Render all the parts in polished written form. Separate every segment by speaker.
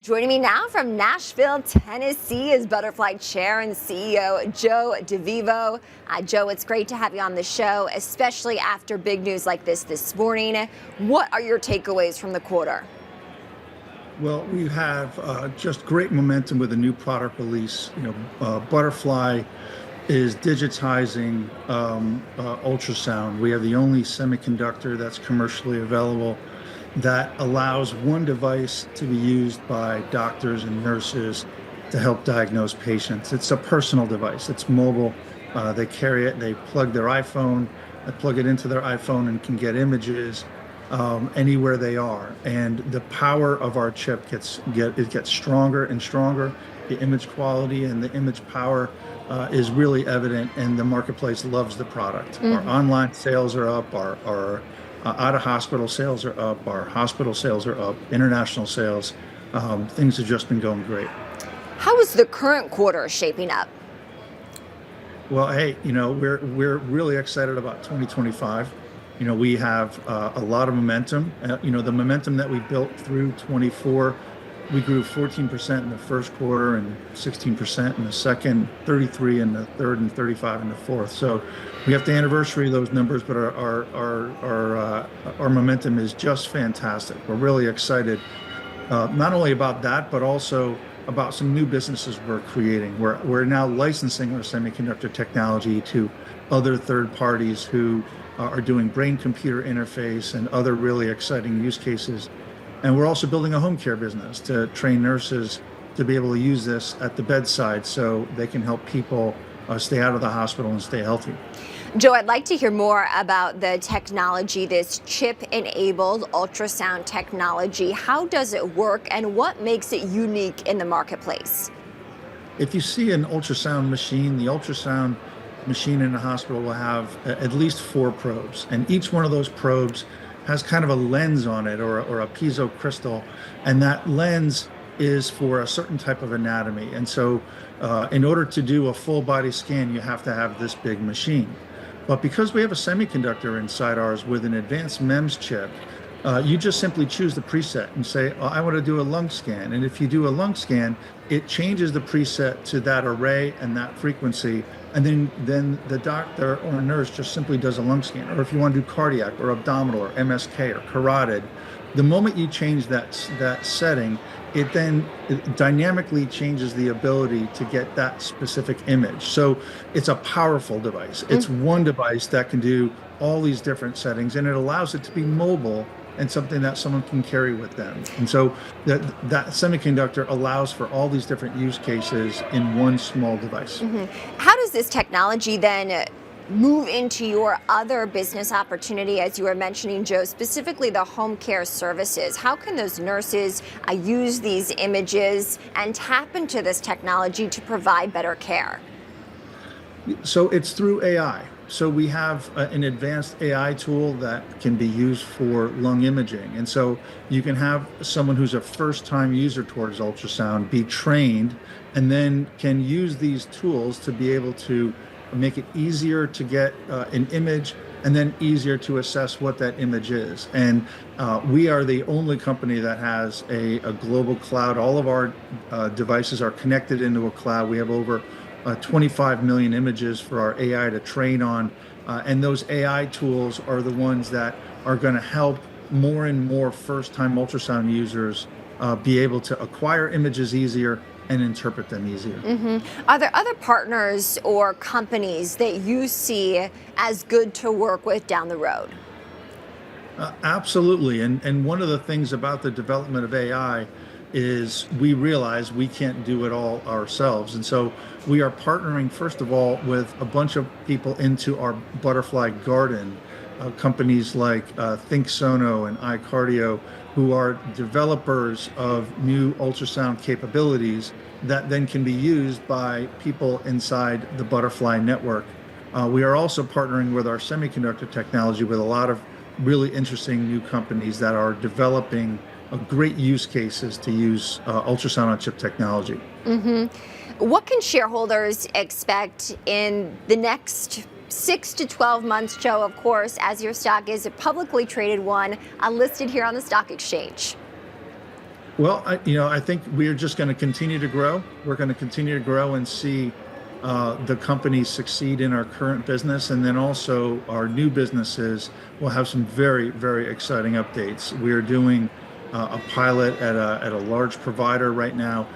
Speaker 1: Joining me now from Nashville, Tennessee is Butterfly Chair and CEO Joe DeVivo. Joe, it's great to have you on the show, especially after big news like this morning. What are your takeaways from the quarter?
Speaker 2: Well, we have just great momentum with a new product release. Butterfly is digitizing ultrasound. We have the only semiconductor that's commercially available that allows one device to be used by doctors and nurses to help diagnose patients. It's a personal device. It's mobile. They carry it. They plug their iPhone. They plug it into their iPhone and can get images anywhere they are. And the power of our chip gets stronger and stronger. The image quality and the image power is really evident, and the marketplace loves the product. Our online sales are up. Our out-of-hospital sales are up. Our hospital sales are up. International sales. Things have just been going great.
Speaker 1: How is the current quarter shaping up?
Speaker 2: Well, hey, we're really excited about 2025. We have a lot of momentum. The momentum that we built through 24, we grew 14% in the first quarter and 16% in the second, 33 in the third, and 35 in the fourth. So we have to anniversary those numbers, but our momentum is just fantastic. We're really excited, not only about that, but also about some new businesses we're creating. We're now licensing our semiconductor technology to other third parties who are doing brain-computer interface and other really exciting use cases. And we're also building a home care business to train nurses to be able to use this at the bedside so they can help people stay out of the hospital and stay healthy.
Speaker 1: Joe, I'd like to hear more about the technology, this chip-enabled ultrasound technology. How does it work, and what makes it unique in the marketplace?
Speaker 2: If you see an ultrasound machine, the ultrasound machine in the hospital will have at least 4 probes, and each one of those probes has kind of a lens on it, or a piezo crystal, and that lens is for a certain type of anatomy. And so in order to do a full body scan, you have to have this big machine. But because we have a semiconductor inside ours with an advanced MEMS chip, you just simply choose the preset and say, oh, I want to do a lung scan. And if you do a lung scan, it changes the preset to that array and that frequency. And then the doctor or nurse just simply does a lung scan. Or if you want to do cardiac or abdominal or MSK or carotid, the moment you change that setting, it then dynamically changes the ability to get that specific image. So it's a powerful device. It's one device that can do all these different settings, and it allows it to be mobile and something that someone can carry with them. And so that semiconductor allows for all these different use cases in one small device.
Speaker 1: How does this technology then move into your other business opportunity, as you were mentioning, Joe, specifically the home care services? How can those nurses use these images and tap into this technology to provide better care?
Speaker 2: So it's through AI. So we have an advanced AI tool that can be used for lung imaging. And so you can have someone who's a first-time user towards ultrasound be trained, and then can use these tools to be able to make it easier to get an image, and then easier to assess what that image is. And we are the only company that has a global cloud. All of our devices are connected into a cloud. We have over 25 million images for our AI to train on. And those AI tools are the ones that are going to help more and more first-time ultrasound users be able to acquire images easier and interpret them easier.
Speaker 1: Are there other partners or companies that you see as good to work with down the road?
Speaker 2: Absolutely. And one of the things about the development of AI is we realize we can't do it all ourselves. And so we are partnering, first of all, with a bunch of people into our Butterfly Garden, companies like ThinkSono and iCardio, who are developers of new ultrasound capabilities that then can be used by people inside the Butterfly network. We are also partnering with our semiconductor technology with a lot of really interesting new companies that are developing great use cases to use ultrasound on chip technology.
Speaker 1: What can shareholders expect in the next 6 to 12 months, Joe, of course, as your stock is a publicly traded one, listed here on the stock exchange?
Speaker 2: Well, I think we're just going to continue to grow. We're going to continue to grow and see the company succeed in our current business, and then also our new businesses will have some very, very exciting updates. We are doing a pilot at a large provider right now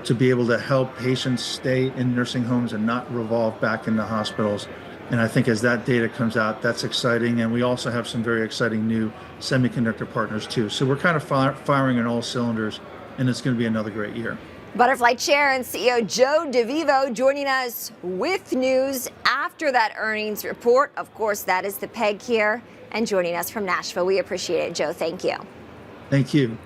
Speaker 2: to be able to help patients stay in nursing homes and not revolve back into hospitals. And I think as that data comes out, that's exciting. And we also have some very exciting new semiconductor partners too. So we're kind of firing on all cylinders, and it's going to be another great year.
Speaker 1: Butterfly Chair and CEO Joe DeVivo joining us with news after that earnings report. Of course, that is the peg here, and joining us from Nashville. We appreciate it, Joe. Thank you.
Speaker 2: Thank you.